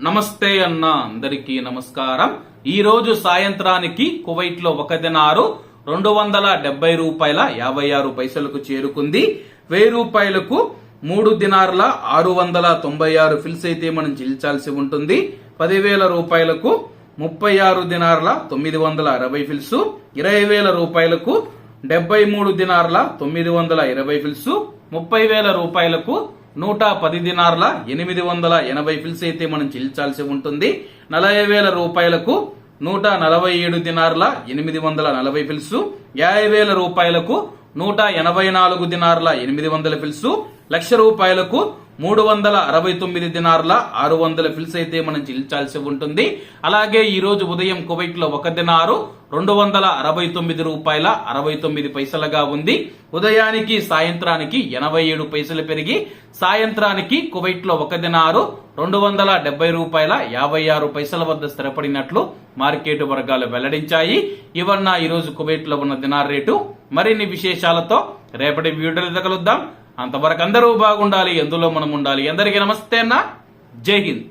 నమస్తే అన్న, అందరికీ నమస్కారం. ఈ రోజు సాయంత్రానికి కువైట్ లో ఒక దినారు 270 రూపాయల 56 పైసలకు చేరుకుంది. 1000 రూపాయలకు 3 దినార్ల 696 ఫిల్స్ అయితే మనం చెల్లించాల్సి ఉంటుంది. 10,000 రూపాయలకు 36 దినార్ల 960 ఫిల్స్, 20,000 రూపాయలకు 73 దినార్ల 920 ఫిల్స్, 30,000 రూపాయలకు 110 దినార్ల 880 ఫిల్స్ అయితే మనం చెల్లించాల్సి ఉంటుంది. 40,000 రూపాయలకు 147 దినార్ల 840 ఫిల్స్, 50,000 రూపాయలకు 184 దినార్ల 800 ఫిల్స్, 1,00,000 రూపాయలకు 369 దినార్ల 600 ఫిల్స్ అయితే మనం చెల్లించాల్సి ఉంటుంది. అలాగే ఈ రోజు ఉదయం కువైట్ లో ఒక దినారు 269 రూపాయల 69 పైసలుగా ఉంది. ఉదయానికి సాయంత్రానికి 87 పైసలు పెరిగి సాయంత్రానికి కువైట్ లో ఒక దినారు 270 రూపాయల 56 పైసల వద్ద స్థిరపడినట్లు మార్కెట్ వర్గాలు వెల్లడించాయి. ఇవన్న ఈ రోజు కువైట్ లో ఉన్న దినార్ రేటు. మరిన్ని విశేషాలతో రేపటి వీడియోలో కలుద్దాం. అంతవరకు అందరూ బాగుండాలి, ఎందులో మనం ఉండాలి. అందరికీ నమస్తే అన్న, జై హింద్.